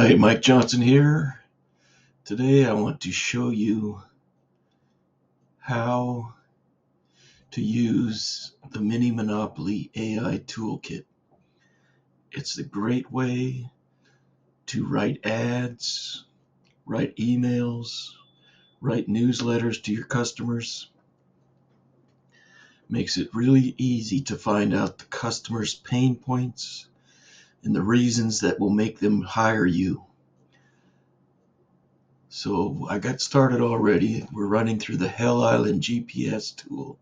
Hi, Mike Johnson here. Today I want to show you how to use the Mini Monopoly AI Toolkit. It's a great way to write ads, write emails, write newsletters to your customers. Makes it really easy to find out the customer's pain points and the reasons that will make them hire you. So I got started already. We're running through the Hell Island GPS tool.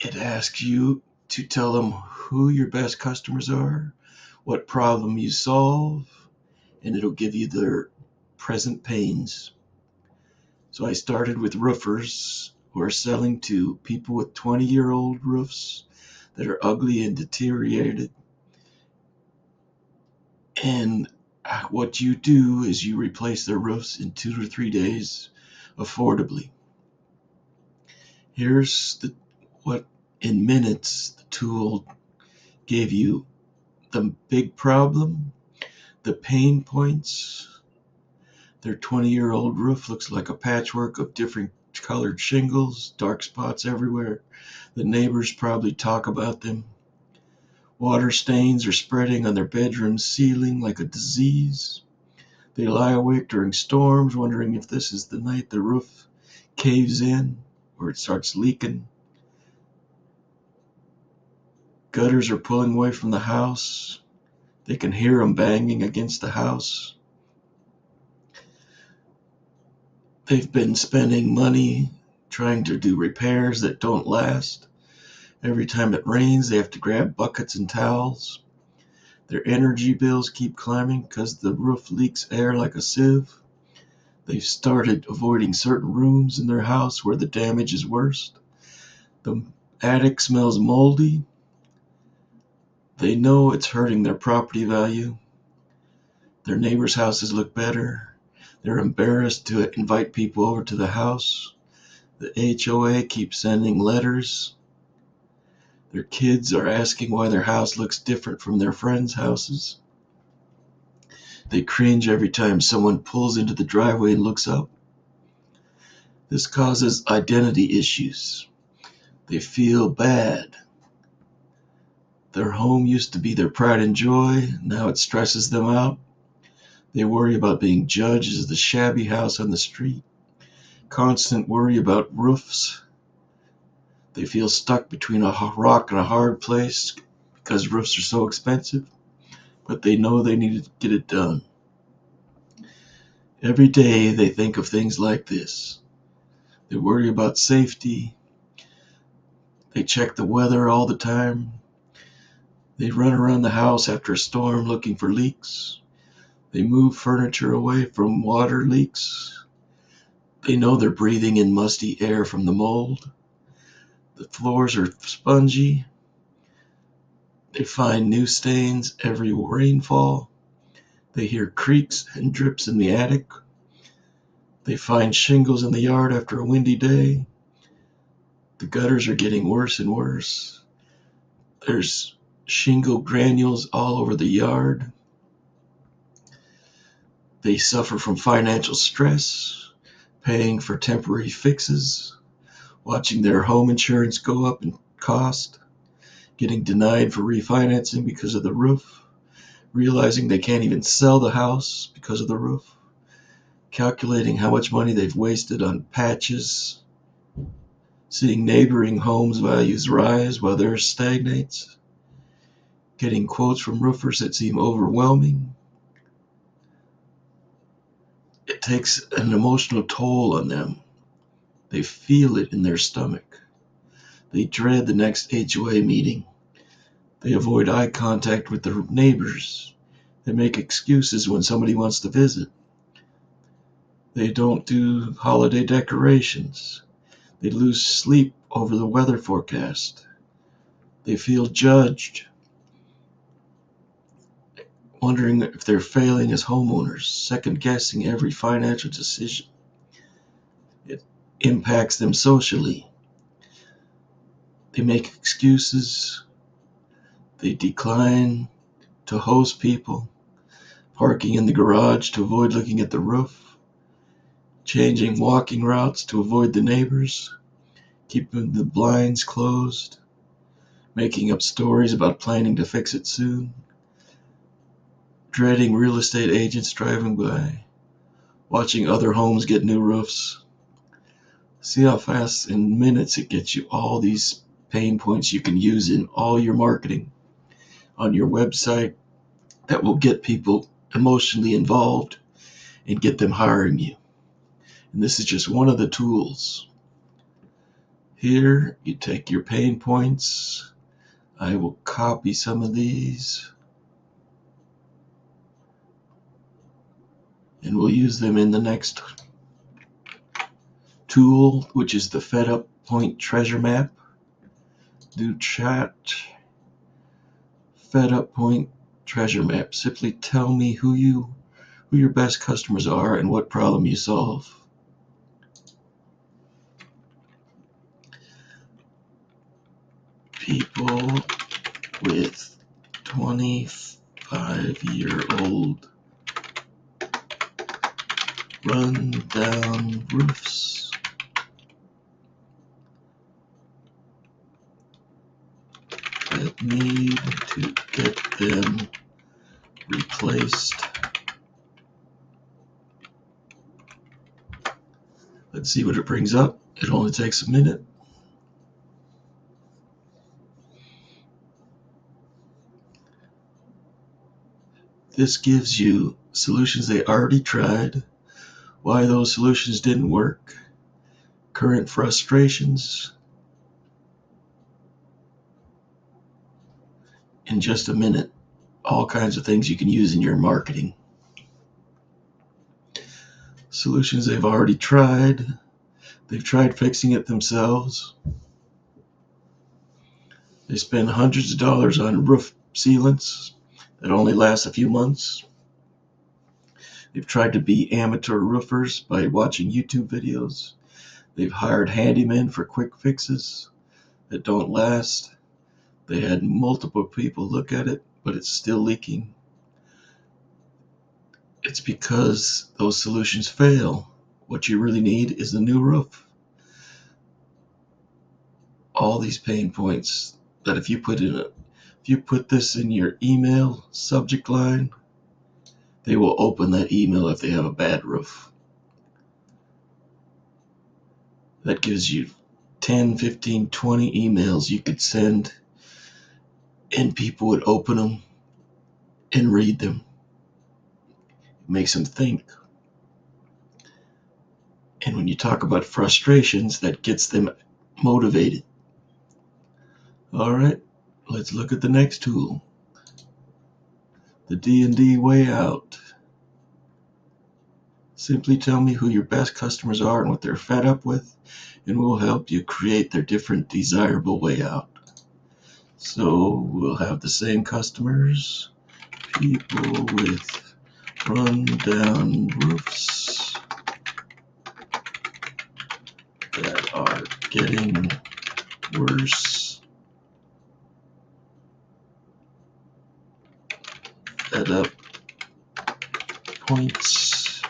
It asks you to tell them who your best customers are, what problem you solve, and it'll give you their present pains. So I started with roofers who are selling to people with 20-year-old roofs that are ugly and deteriorated. And what you do is you replace their roofs in 2 to 3 days affordably. Here's what in minutes the tool gave you: the big problem, the pain points. Their 20-year-old roof looks like a patchwork of different colored shingles, dark spots everywhere. The neighbors probably talk about them. Water stains are spreading on their bedroom ceiling like a disease. They lie awake during storms, wondering if this is the night the roof caves in or it starts leaking. Gutters are pulling away from the house. They can hear them banging against the house. They've been spending money trying to do repairs that don't last. Every time it rains, they have to grab buckets and towels. Their energy bills keep climbing because the roof leaks air like a sieve. They've started avoiding certain rooms in their house where the damage is worst. The attic smells moldy. They know it's hurting their property value. Their neighbors' houses look better. They're embarrassed to invite people over to the house. The HOA keeps sending letters. Their kids are asking why their house looks different from their friends' houses. They cringe every time someone pulls into the driveway and looks up. This causes identity issues. They feel bad. Their home used to be their pride and joy. Now it stresses them out. They worry about being judged as the shabby house on the street. Constant worry about roofs. They feel stuck between a rock and a hard place because roofs are so expensive, but they know they need to get it done. Every day they think of things like this. They worry about safety. They check the weather all the time. They run around the house after a storm looking for leaks. They move furniture away from water leaks. They know they're breathing in musty air from the mold. The floors are spongy. They find new stains every rainfall. They hear creaks and drips in the attic. They find shingles in the yard after a windy day. The gutters are getting worse and worse. There's shingle granules all over the yard. They suffer from financial stress, paying for temporary fixes, watching their home insurance go up in cost, getting denied for refinancing because of the roof, realizing they can't even sell the house because of the roof, calculating how much money they've wasted on patches, seeing neighboring homes' values rise while theirs stagnates, getting quotes from roofers that seem overwhelming. It takes an emotional toll on them. They feel it in their stomach. They dread the next HOA meeting. They avoid eye contact with their neighbors. They make excuses when somebody wants to visit. They don't do holiday decorations. They lose sleep over the weather forecast. They feel judged, wondering if they're failing as homeowners, second guessing every financial decision. It impacts them socially. They make excuses. They decline to host people. parking in the garage to avoid looking at the roof, changing walking routes to avoid the neighbors, keeping the blinds closed, making up stories about planning to fix it soon, dreading real estate agents driving by, watching other homes get new roofs. See how fast in minutes it gets you all these pain points you can use in all your marketing on your website that will get people emotionally involved and get them hiring you. And this is just one of the tools. Here, you take your pain points. I will copy some of these and we'll use them in the next tool, which is the Fed Up Point Treasure Map. Do chat. Fed Up Point Treasure Map. Simply tell me who your best customers are and what problem you solve. People with 25-year-old run-down roofs. That need to get them replaced. Let's see what it brings up. It only takes a minute. This gives you solutions they already tried, why those solutions didn't work, current frustrations. In just a minute, all kinds of things you can use in your marketing. Solutions they've already tried. They've tried fixing it themselves. They spend hundreds of dollars on roof sealants that only last a few months. They've tried to be amateur roofers by watching YouTube videos. They've hired handymen for quick fixes that don't last. They had multiple people look at it, but it's still leaking. It's because those solutions fail. What you really need is a new roof. All these pain points that if you put this in your email subject line, they will open that email if they have a bad roof. That gives you 10, 15, 20 emails you could send, and people would open them and read them. It makes them think. And when you talk about frustrations, that gets them motivated. All right, let's look at the next tool. The D&D way out. Simply tell me who your best customers are and what they're fed up with, and we'll help you create their different desirable way out. So we'll have the same customers, people with run-down roofs that are getting worse, fed up points.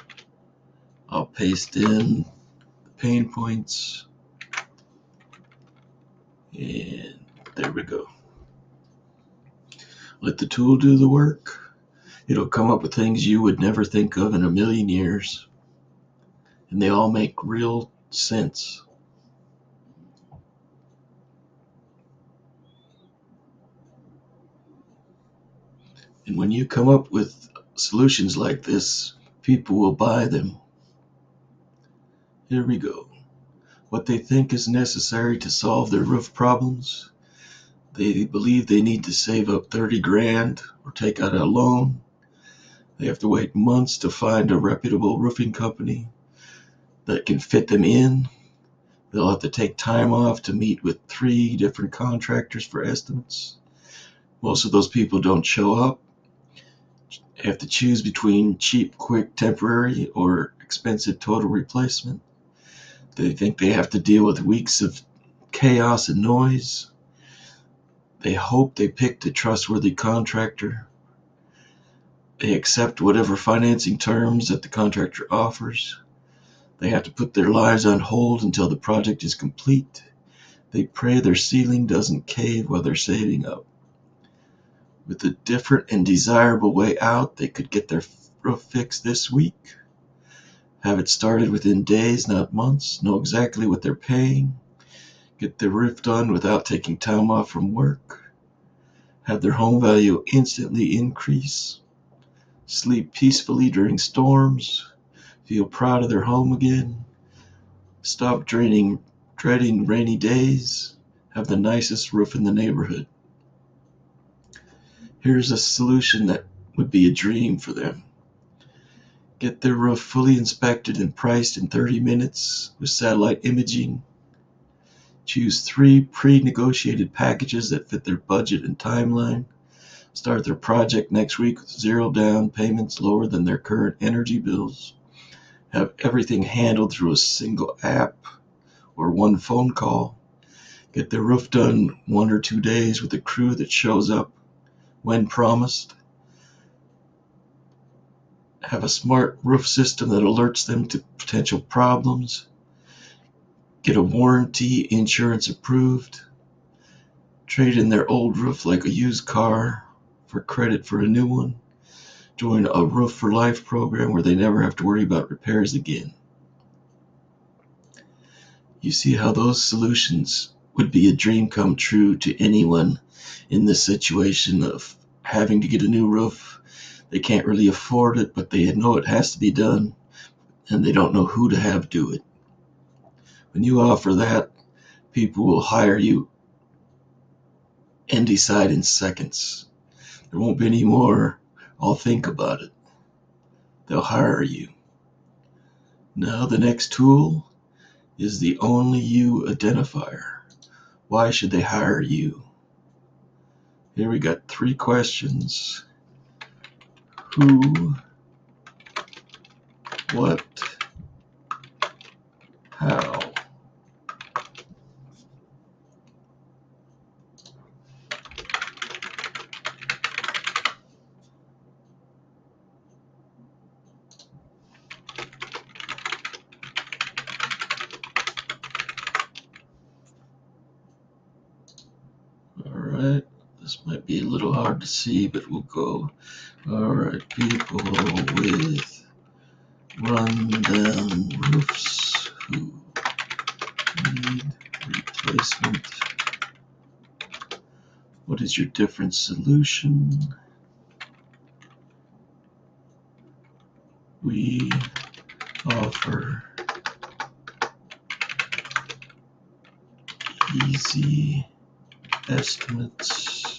I'll paste in the pain points, and there we go. Let the tool do the work. It'll come up with things you would never think of in a million years, and they all make real sense. And when you come up with solutions like this, people will buy them. Here we go. What they think is necessary to solve their roof problems. They believe they need to save up 30 grand or take out a loan. They have to wait months to find a reputable roofing company that can fit them in. They'll have to take time off to meet with 3 different contractors for estimates. Most of those people don't show up. They have to choose between cheap, quick, temporary, or expensive total replacement. They think they have to deal with weeks of chaos and noise. They hope they picked a trustworthy contractor. They accept whatever financing terms that the contractor offers. They have to put their lives on hold until the project is complete. They pray their ceiling doesn't cave while they're saving up. With a different and desirable way out, they could get their roof fixed this week, have it started within days, not months, know exactly what they're paying, get their roof done without taking time off from work, have their home value instantly increase, sleep peacefully during storms, feel proud of their home again, stop dreading rainy days, have the nicest roof in the neighborhood. Here's a solution that would be a dream for them. Get their roof fully inspected and priced in 30 minutes with satellite imaging. Choose 3 pre-negotiated packages that fit their budget and timeline. Start their project next week with 0 down payments lower than their current energy bills. Have everything handled through a single app or 1 phone call. Get their roof done 1 or 2 days with a crew that shows up when promised. Have a smart roof system that alerts them to potential problems. Get a warranty, insurance approved. Trade in their old roof like a used car for credit for a new one. Join a Roof for Life program where they never have to worry about repairs again. You see how those solutions would be a dream come true to anyone in this situation of having to get a new roof. They can't really afford it, but they know it has to be done, and they don't know who to have do it. When you offer that, people will hire you and decide in seconds. There won't be any more, I'll think about it. They'll hire you. Now the next tool is the only you identifier. Why should they hire you? Here we got 3 questions. Who, what, how? Alright, this might be a little hard to see, but we'll go. Alright, people with run-down roofs who need replacement. What is your different solution? We offer easy estimates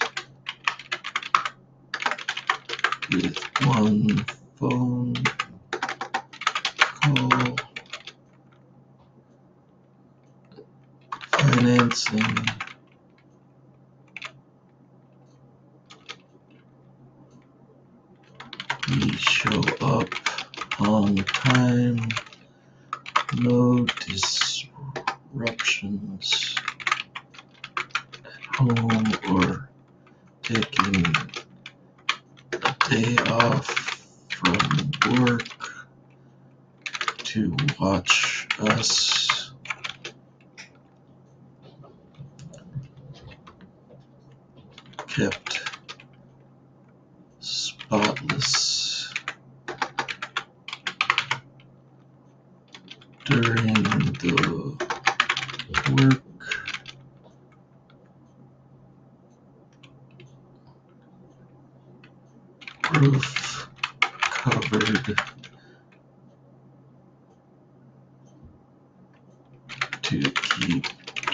with 1 phone call. Financing we show up on time, no disruptions at home or taking a day off from work to watch us. Kept spotless during the work. Roof covered to keep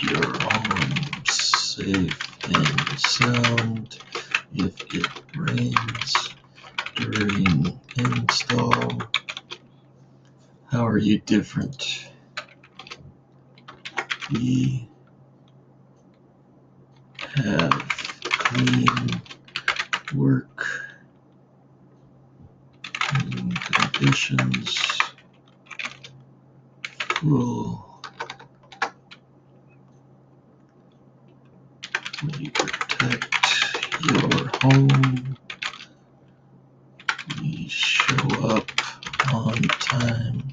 your home safe and sound if it rains during install. How are you different? We have clean work conditions, full. We protect your home. show up on time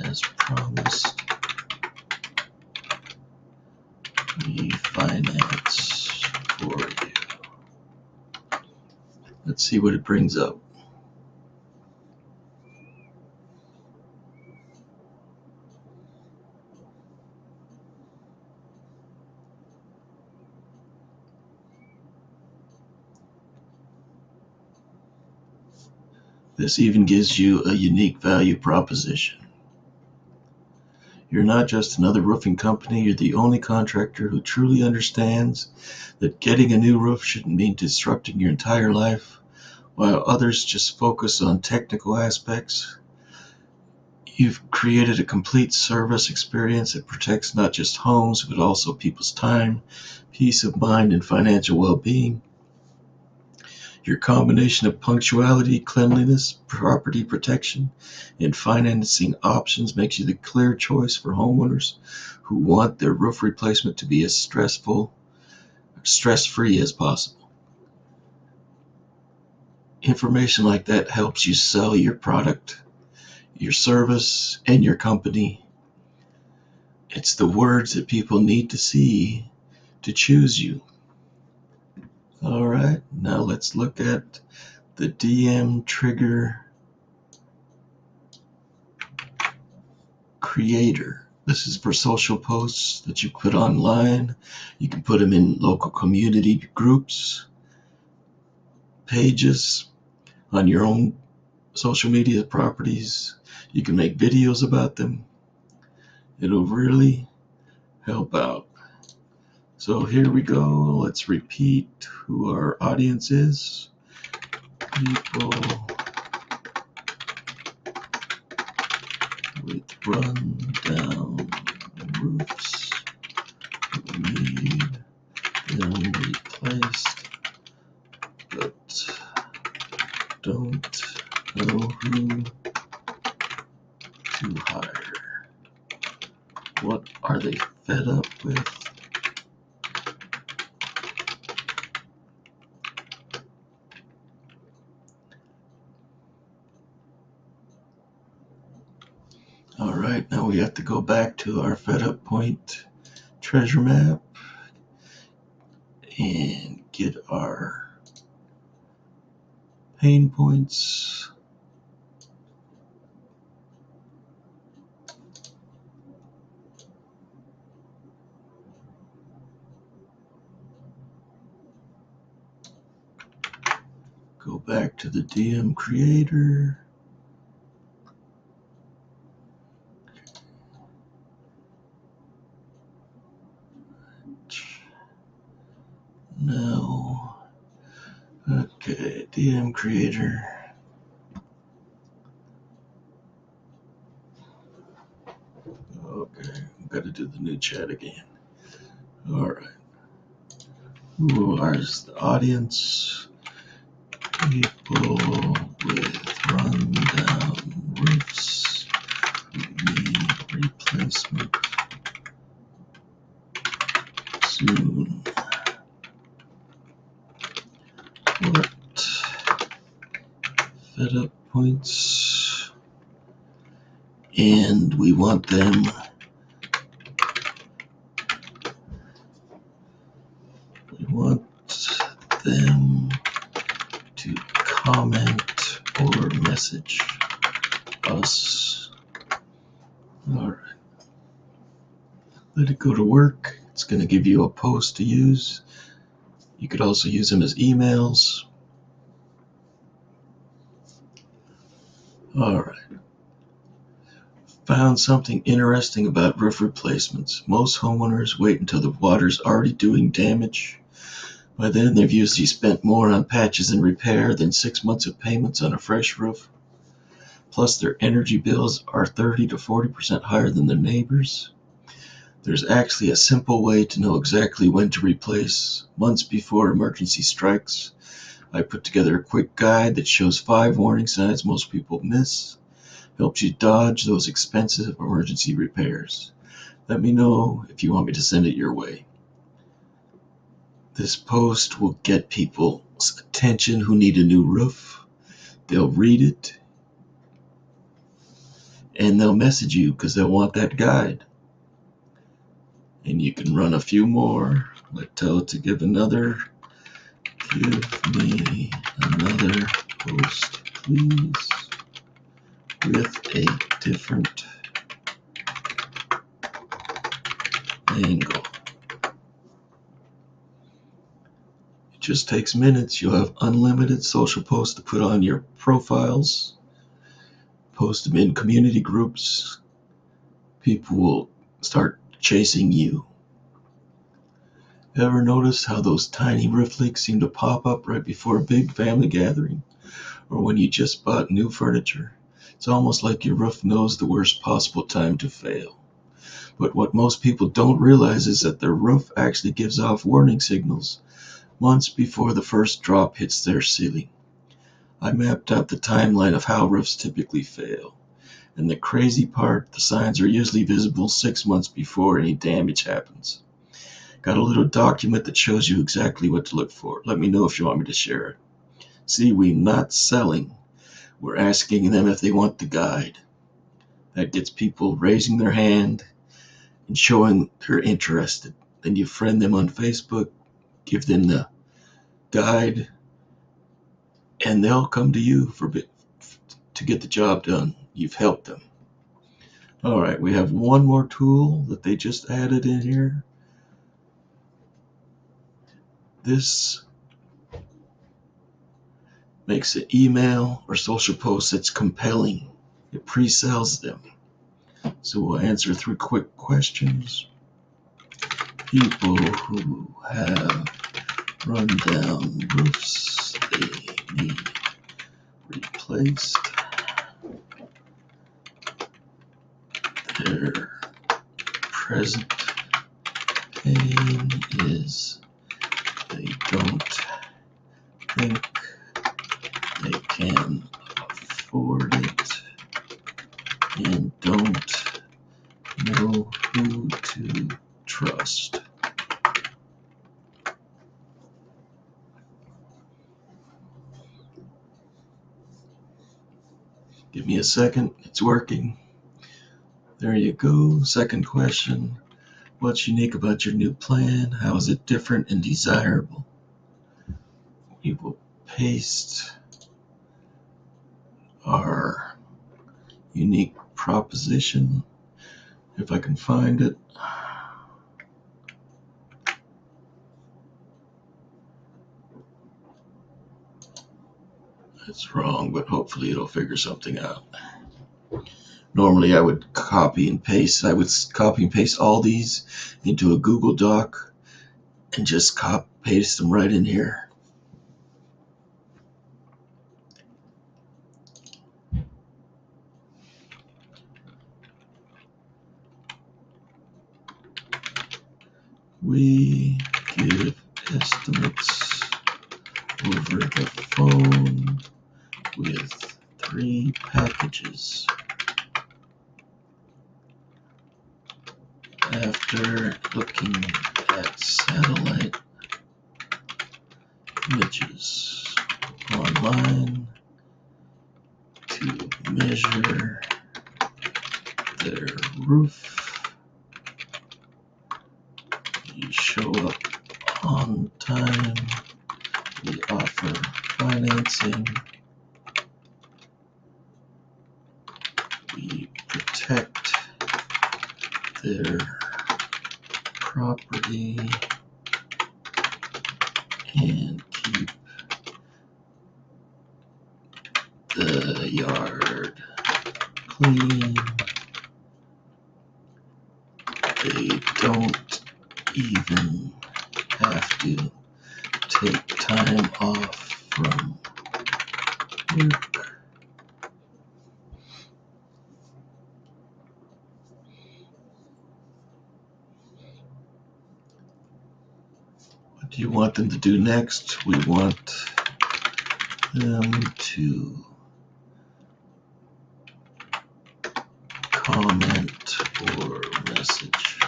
as promised. We finance for you. Let's see what it brings up. This even gives you a unique value proposition. You're not just another roofing company, you're the only contractor who truly understands that getting a new roof shouldn't mean disrupting your entire life, while others just focus on technical aspects. You've created a complete service experience that protects not just homes, but also people's time, peace of mind, and financial well-being. Your combination of punctuality, cleanliness, property protection, and financing options makes you the clear choice for homeowners who want their roof replacement to be as stress-free as possible. Information like that helps you sell your product, your service, and your company. It's the words that people need to see to choose you. All right, now let's look at the DM Trigger Creator. This is for social posts that you put online. You can put them in local community groups, pages, on your own social media properties. You can make videos about them. It'll really help out. So here we go. Let's repeat who our audience is. People with run-down roofs who need them replaced but don't know who to hire. What are they fed up with? All right, now we have to go back to our fed up point treasure map and get our pain points. Go back to the DM creator. No. Okay, DM creator. Okay, I've got to do the new chat again. All right. Who is the audience? People with run-down roofs who need replacement soon. What fed up points? And we want them to comment or message us. All right. Let it go to work. It's going to give you a post to use. You could also use them as emails. All right. Found something interesting about roof replacements. Most homeowners wait until the water's already doing damage. By then, they've usually spent more on patches and repair than 6 months of payments on a fresh roof. Plus, their energy bills are 30 to 40% higher than their neighbors. There's actually a simple way to know exactly when to replace, months before emergency strikes. I put together a quick guide that shows 5 warning signs most people miss. Helps you dodge those expensive emergency repairs. Let me know if you want me to send it your way. This post will get people's attention who need a new roof. They'll read it, and they'll message you because they'll want that guide. And you can run a few more. Tell it to give me another post, please, with a different angle. It just takes minutes. You'll have unlimited social posts to put on your profiles, post them in community groups. People will start chasing you. Ever notice how those tiny roof leaks seem to pop up right before a big family gathering, or when you just bought new furniture? It's almost like your roof knows the worst possible time to fail. But what most people don't realize is that their roof actually gives off warning signals months before the first drop hits their ceiling. I mapped out the timeline of how roofs typically fail. And the crazy part, the signs are usually visible 6 months before any damage happens. Got a little document that shows you exactly what to look for. Let me know if you want me to share it. See, we're not selling. We're asking them if they want the guide. That gets people raising their hand and showing they're interested. Then you friend them on Facebook, give them the guide, and they'll come to you to get the job done. You've helped them. All right, we have one more tool that they just added in here. This makes an email or social post that's compelling. It pre-sells them. So we'll answer 3 quick questions. People who have run-down roofs they need replaced. Their present pain is they don't think they can afford it and don't know who to trust. Give me a second, it's working. There you go. Second question. What's unique about your new plan? How is it different and desirable? We will paste our unique proposition if I can find it. It's wrong, but hopefully it'll figure something out. Normally I would copy and paste. I would copy and paste all these into a Google Doc and just paste them right in here. We give estimates over the phone with 3 packages. After looking at satellite images online to measure their roof, you show up on time, we offer financing, we protect their property and keep the yard clean. They don't even have to take time off from work. What do you want them to do next? We want them to comment or message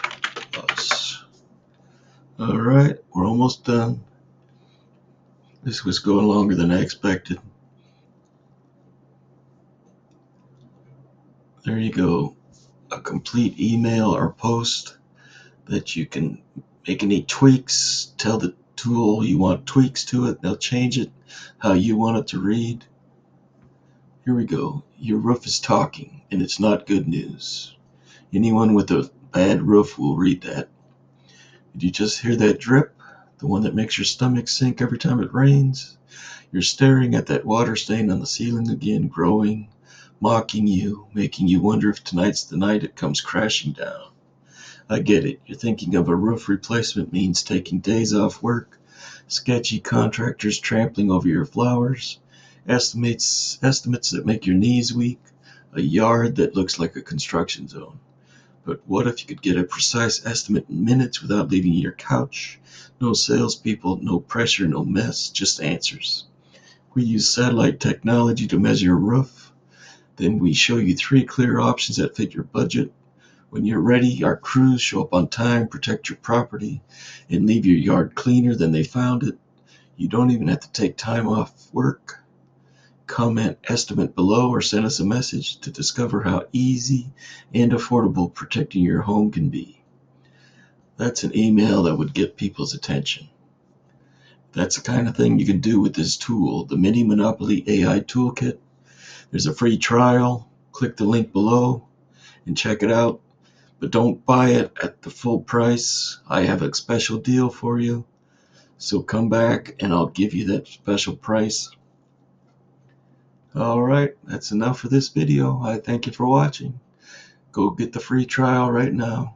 us. All right, we're almost done. This was going longer than I expected. There you go. A complete email or post that you can make any tweaks, tell the tool you want tweaks to it, they'll change it how you want it to read. Here we go. Your roof is talking, and it's not good news. Anyone with a bad roof will read that. Did you just hear that drip? The one that makes your stomach sink every time it rains? You're staring at that water stain on the ceiling again, growing, mocking you, making you wonder if tonight's the night it comes crashing down. I get it. You're thinking of a roof replacement means taking days off work, sketchy contractors trampling over your flowers, estimates that make your knees weak, a yard that looks like a construction zone. But what if you could get a precise estimate in minutes without leaving your couch? No salespeople, no pressure, no mess, just answers. We use satellite technology to measure a roof. Then we show you 3 clear options that fit your budget. When you're ready, our crews show up on time, protect your property, and leave your yard cleaner than they found it. You don't even have to take time off work. Comment estimate below or send us a message to discover how easy and affordable protecting your home can be. That's an email that would get people's attention. That's the kind of thing you can do with this tool, the Mini Monopoly AI Toolkit. There's a free trial. Click the link below and check it out. But don't buy it at the full price. I have a special deal for you. So come back and I'll give you that special price. Alright, that's enough for this video. I thank you for watching. Go get the free trial right now.